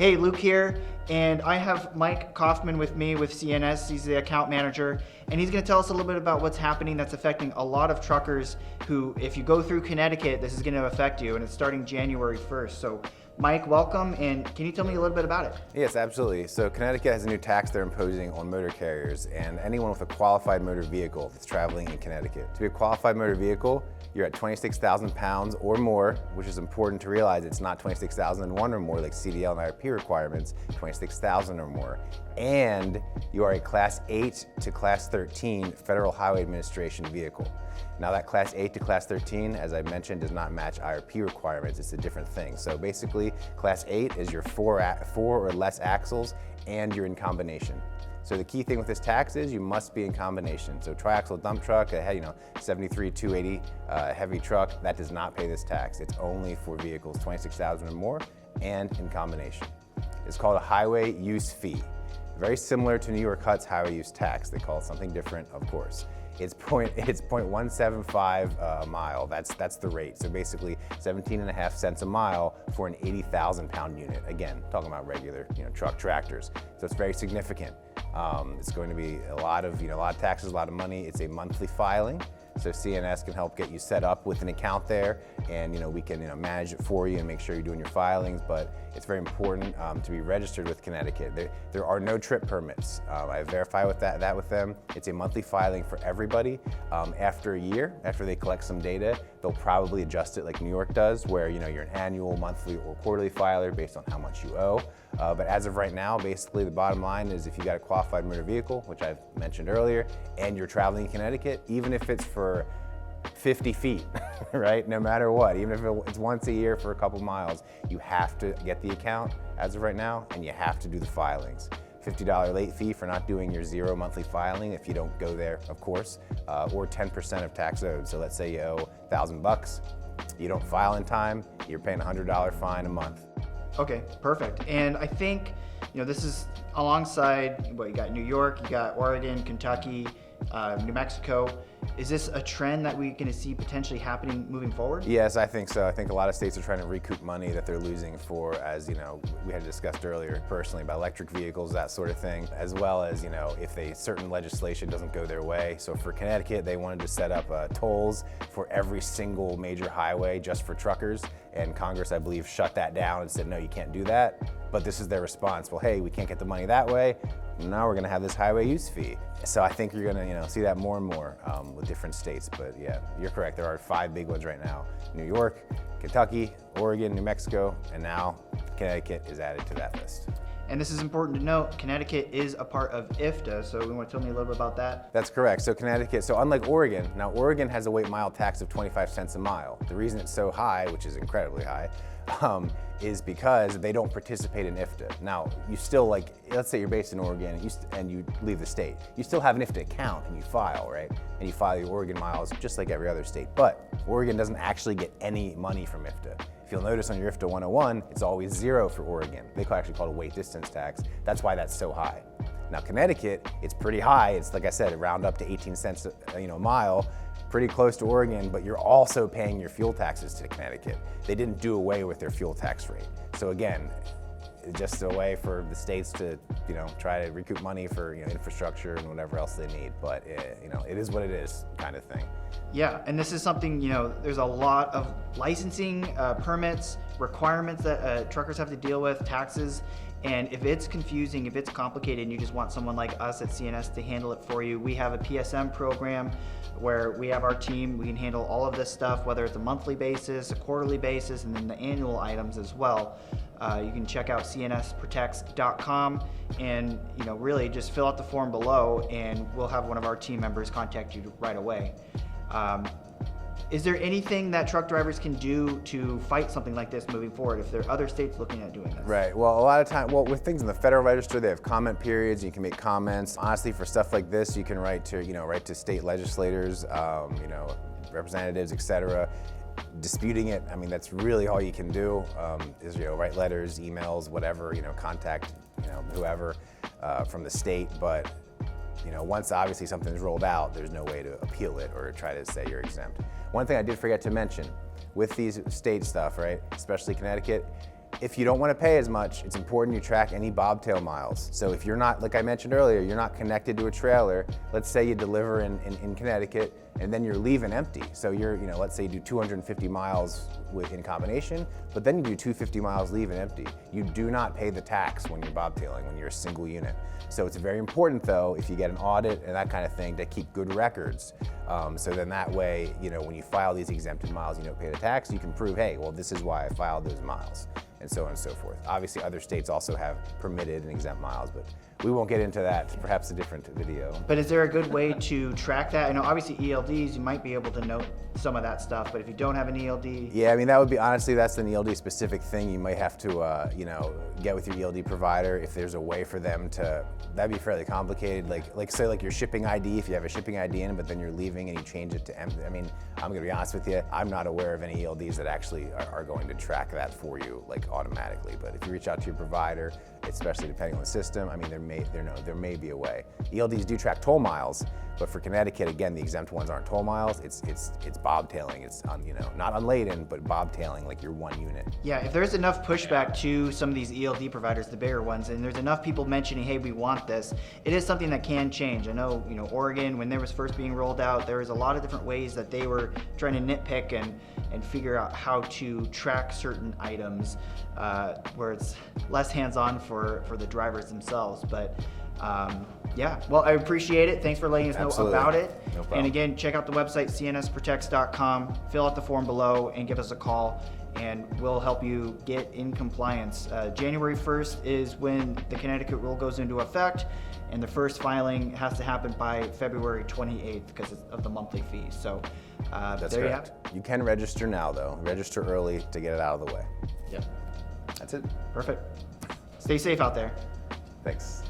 Hey, Luke here, and I have Mike Kaufman with me with CNS. He's the account manager, and he's going to tell us a little bit about what's happening that's affecting a lot of truckers who, if you go through Connecticut, this is going to affect you, and it's starting January 1st. So, Mike, welcome, and can you tell me a little bit about it? Yes, absolutely. So Connecticut has a new tax they're imposing on motor carriers and anyone with a qualified motor vehicle that's traveling in Connecticut. To be a qualified motor vehicle, you're at 26,000 pounds or more, which is important to realize it's not 26,001 or more like CDL and IRP requirements, 26,000 or more. And you are a Class 8 to Class 13 Federal Highway Administration vehicle. Now that Class 8 to Class 13, as I mentioned, does not match IRP requirements. It's a different thing. So basically, Class 8 is your four or less axles and you're in combination. So the key thing with this tax is you must be in combination. So triaxle dump truck, a 73 280 heavy truck, that does not pay this tax. It's only for vehicles 26,000 or more and in combination. It's called a highway use fee. Very similar to New York HUD's highway use tax. They call it something different, of course. It's 0.175 a mile. That's the rate. So basically 17.5 cents a mile for an 80,000 pound unit. Again, talking about regular truck tractors. So it's very significant. It's going to be a lot of taxes, a lot of money. It's a monthly filing. So CNS can help get you set up with an account there, and we can manage it for you and make sure you're doing your filings. But it's very important to be registered with Connecticut. There are no trip permits. I verify that with them. It's a monthly filing for everybody. After a year, after they collect some data, they'll probably adjust it like New York does, where you're an annual, monthly, or quarterly filer based on how much you owe. But as of right now, basically the bottom line is if you got a qualified motor vehicle, which I've mentioned earlier, and you're traveling in Connecticut, even if it's for 50 feet, right? No matter what, even if it's once a year for a couple miles, you have to get the account as of right now, and you have to do the filings. $50 late fee for not doing your 0 monthly filing if you don't go there, of course, or 10% of tax owed. So let's say you owe $1,000, you don't file in time, you're paying a $100 fine a month. Okay, perfect. And I think, this is alongside, you got New York, you got Oregon, Kentucky, New Mexico. Is this a trend that we're going to see potentially happening moving forward? Yes, I think so. I think a lot of states are trying to recoup money that they're losing for, as we had discussed earlier personally about electric vehicles, that sort of thing, as well as, if certain legislation doesn't go their way. So for Connecticut, they wanted to set up tolls for every single major highway just for truckers, and Congress, I believe, shut that down and said, no, you can't do that. But this is their response. Well, hey, we can't get the money that way. Now we're going to have this highway use fee. So I think you're going to see that more and more with different states. But yeah, you're correct. There are 5 big ones right now: New York, Kentucky, Oregon, New Mexico, and now Connecticut is added to that list. And this is important to note, Connecticut is a part of IFTA, so you want to tell me a little bit about that? That's correct. So Connecticut, unlike Oregon, now Oregon has a weight mile tax of 25 cents a mile. The reason it's so high, which is incredibly high, is because they don't participate in IFTA. Now, you still, let's say you're based in Oregon and you leave the state. You still have an IFTA account and you file, right? And you file your Oregon miles just like every other state. But Oregon doesn't actually get any money from IFTA. If you'll notice on your IFTA 101, it's always 0 for Oregon. They actually call it a weight distance tax. That's why that's so high. Now, Connecticut, it's pretty high. It's, like I said, round up to 18 cents a mile. Pretty close to Oregon, but you're also paying your fuel taxes to Connecticut. They didn't do away with their fuel tax rate. So again, just a way for the states to, try to recoup money for, infrastructure and whatever else they need. But, it is what it is kind of thing. Yeah, and this is something, there's a lot of licensing, permits, requirements that truckers have to deal with, taxes. And if it's confusing, if it's complicated, and you just want someone like us at CNS to handle it for you, we have a PSM program where we have our team. We can handle all of this stuff, whether it's a monthly basis, a quarterly basis, and then the annual items as well. You can check out cnsprotects.com and really just fill out the form below, and we'll have one of our team members contact you right away. Is there anything that truck drivers can do to fight something like this moving forward if there are other states looking at doing this? Right. Well, a lot of time, with things in the Federal Register, they have comment periods. You can make comments. Honestly, for stuff like this, you can write to state legislators, representatives, etc. Disputing it, that's really all you can do. Is write letters, emails, whatever. Contact whoever from the state, but. Once obviously something's rolled out, there's no way to appeal it or try to say you're exempt. One thing I did forget to mention with these state stuff, right, especially Connecticut, If you don't want to pay as much, it's important you track any bobtail miles. So if you're not, like I mentioned earlier, you're not connected to a trailer, let's say you deliver in Connecticut and then you're leaving empty. So you're, let's say you do 250 miles in combination, but then you do 250 miles leaving empty. You do not pay the tax when you're bobtailing, when you're a single unit. So it's very important though, if you get an audit and that kind of thing, to keep good records. So then that way, when you file these exempted miles, you don't pay the tax, you can prove, hey, well, this is why I filed those miles, and so on and so forth. Obviously, other states also have permitted and exempt miles, but we won't get into that, perhaps a different video. But is there a good way to track that? I know obviously ELDs, you might be able to note some of that stuff, but if you don't have an ELD. Yeah, I mean, that would be, honestly, that's an ELD specific thing. You might have to, get with your ELD provider if there's a way for them to, that'd be fairly complicated. Like say like your shipping ID, if you have a shipping ID in, but then you're leaving and you change it to empty. I mean, I'm gonna be honest with you, I'm not aware of any ELDs that actually are going to track that for you, like automatically. But if you reach out to your provider, especially depending on the system, I mean, there may be a way. ELDs do track toll miles, but for Connecticut, again, the exempt ones aren't toll miles. It's bobtailing. It's not unladen, but bobtailing, like your one unit. Yeah, if there's enough pushback to some of these ELD providers, the bigger ones, and there's enough people mentioning, hey, we want this, it is something that can change. I know, Oregon, when there was first being rolled out, there was a lot of different ways that they were trying to nitpick and figure out how to track certain items where it's less hands-on for the drivers themselves. But yeah, well, I appreciate it. Thanks for letting us know Absolutely. about it. No problem. And again, check out the website, cnsprotects.com, fill out the form below and give us a call, and we'll help you get in compliance. January 1st is when the Connecticut rule goes into effect, and the first filing has to happen by February 28th because of the monthly fees. So That's there correct. You can register now, though. Register early to get it out of the way. you have it. Yeah, That's it. perfect. Stay safe out there. Thanks.